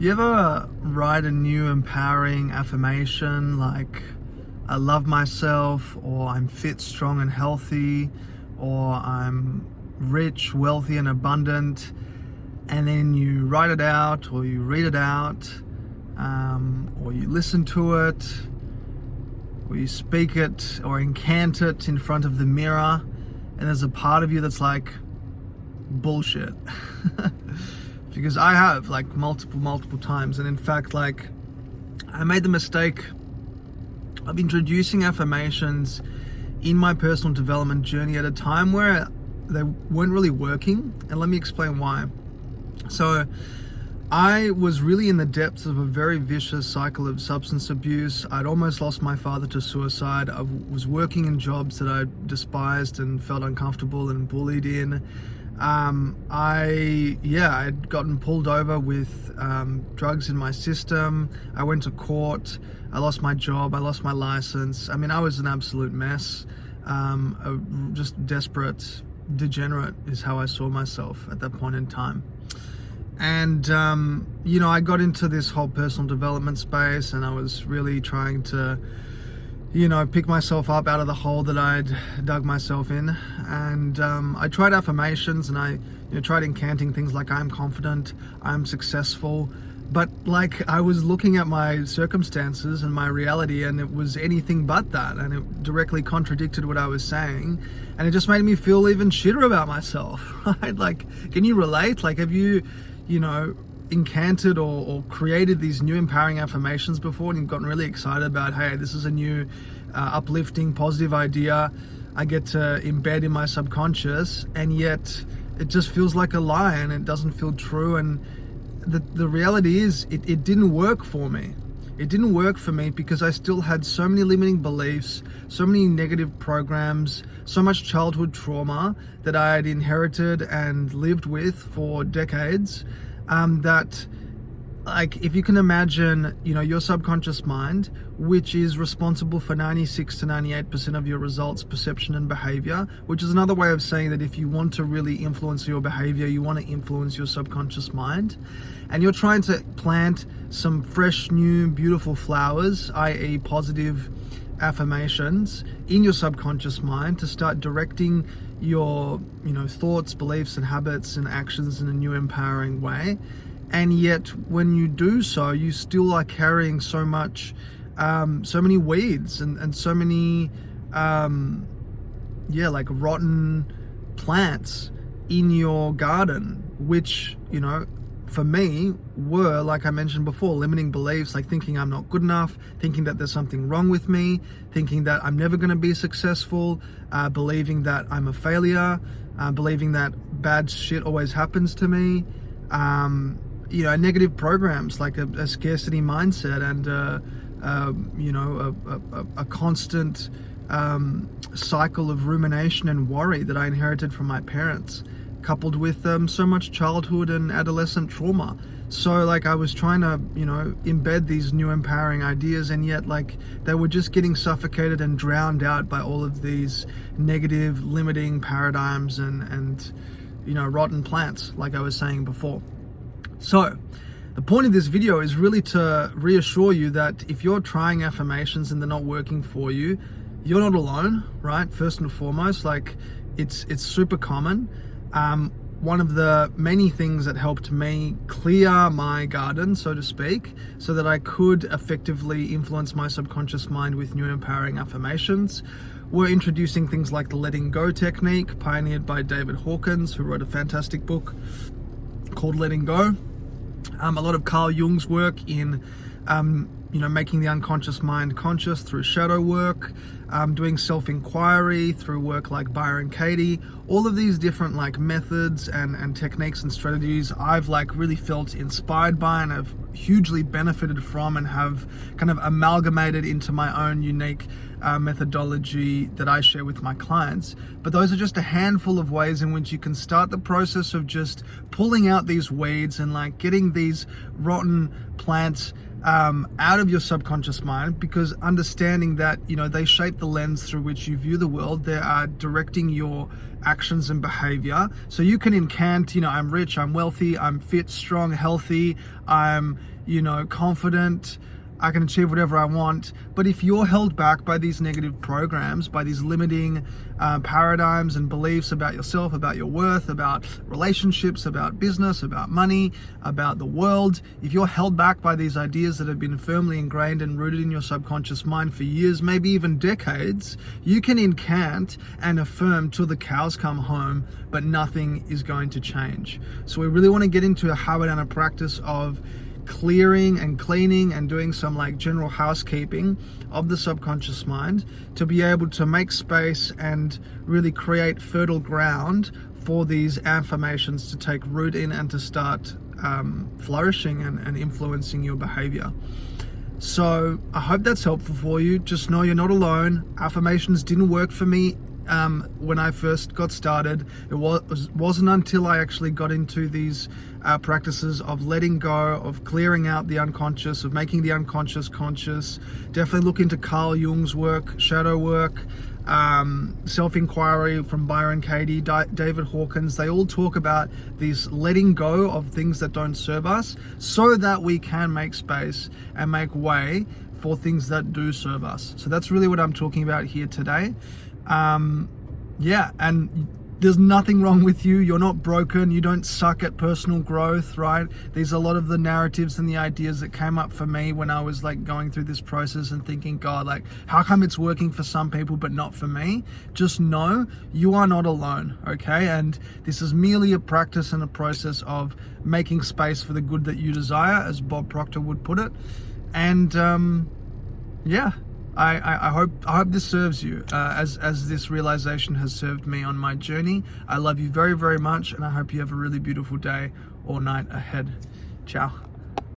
You ever write a new empowering affirmation like, I love myself, or I'm fit, strong, and healthy, or I'm rich, wealthy, and abundant, and then you write it out, or you read it out, or you listen to it, or you speak it, or incant it in front of the mirror, and there's a part of you that's like, bullshit. Because I have, like, multiple times. And in fact, like, I made the mistake of introducing affirmations in my personal development journey at a time where they weren't really working. And let me explain why. So I was really in the depths of a very vicious cycle of substance abuse. I'd almost lost my father to suicide. I was working in jobs that I despised and felt uncomfortable and bullied in. I'd gotten pulled over with drugs in my system. I went to court. I lost my job. I lost my license. I mean, I was an absolute mess. Just desperate, degenerate is how I saw myself at that point in time. And, I got into this whole personal development space, and I was really trying to, pick myself up out of the hole that I'd dug myself in. And I tried affirmations, and I tried incanting things like, I'm confident, I'm successful. But like, I was looking at my circumstances and my reality, and it was anything but that. And it directly contradicted what I was saying. And it just made me feel even shitter about myself, right? Like, can you relate? Like, have you, incanted or created these new empowering affirmations before, and you've gotten really excited about, hey, this is a new uplifting, positive idea I get to embed in my subconscious, and yet it just feels like a lie and it doesn't feel true. And the reality is it didn't work for me. It didn't work for me because I still had so many limiting beliefs, so many negative programs, so much childhood trauma that I had inherited and lived with for decades, that, like, if you can imagine, your subconscious mind, which is responsible for 96 to 98% of your results, perception, and behavior, which is another way of saying that if you want to really influence your behavior, you want to influence your subconscious mind. And you're trying to plant some fresh, new, beautiful flowers, i.e. positive affirmations, in your subconscious mind to start directing your, thoughts, beliefs, and habits and actions in a new empowering way. And yet when you do so, you still are carrying so much, so many weeds and so many, like rotten plants in your garden, which, for me were, like I mentioned before, limiting beliefs, like thinking I'm not good enough, thinking that there's something wrong with me, thinking that I'm never going to be successful, believing that I'm a failure, believing that bad shit always happens to me, negative programs like a scarcity mindset and, a constant cycle of rumination and worry that I inherited from my parents, coupled with so much childhood and adolescent trauma. So like, I was trying to, embed these new empowering ideas, and yet like they were just getting suffocated and drowned out by all of these negative limiting paradigms and rotten plants, like I was saying before. So the point of this video is really to reassure you that if you're trying affirmations and they're not working for you, you're not alone, right? First and foremost, like it's super common. One of the many things that helped me clear my garden, so to speak, so that I could effectively influence my subconscious mind with new empowering affirmations, were introducing things like the letting go technique, pioneered by David Hawkins, who wrote a fantastic book called Letting Go. A lot of Carl Jung's work in making the unconscious mind conscious through shadow work, doing self-inquiry through work like Byron Katie. All of these different like methods and techniques and strategies I've like really felt inspired by and have hugely benefited from, and have kind of amalgamated into my own unique methodology that I share with my clients. But those are just a handful of ways in which you can start the process of just pulling out these weeds and like getting these rotten plants out of your subconscious mind, because understanding that, they shape the lens through which you view the world. They are directing your actions and behavior. So you can incant, I'm rich, I'm wealthy, I'm fit, strong, healthy, I'm, confident, I can achieve whatever I want. But if you're held back by these negative programs, by these limiting paradigms and beliefs about yourself, about your worth, about relationships, about business, about money, about the world, if you're held back by these ideas that have been firmly ingrained and rooted in your subconscious mind for years, maybe even decades, you can incant and affirm till the cows come home, but nothing is going to change. So we really want to get into a habit and a practice of clearing and cleaning and doing some general housekeeping of the subconscious mind to be able to make space and really create fertile ground for these affirmations to take root in and to start flourishing and influencing your behavior. So I hope that's helpful for you. Just know you're not alone. Affirmations didn't work for me when I first got started. It wasn't until I actually got into these practices of letting go, of clearing out the unconscious, of making the unconscious conscious. Definitely look into Carl Jung's work, shadow work, self-inquiry from Byron Katie, David Hawkins. They all talk about this letting go of things that don't serve us so that we can make space and make way for things that do serve us. So that's really what I'm talking about here today. And there's nothing wrong with you. You're not broken. You don't suck at personal growth, right? These are a lot of the narratives and the ideas that came up for me when I was going through this process and thinking, God, how come it's working for some people but not for me? Just know you are not alone, okay? And this is merely a practice and a process of making space for the good that you desire, as Bob Proctor would put it. And I hope this serves you as this realization has served me on my journey. I love you very, very much, and I hope you have a really beautiful day or night ahead. Ciao.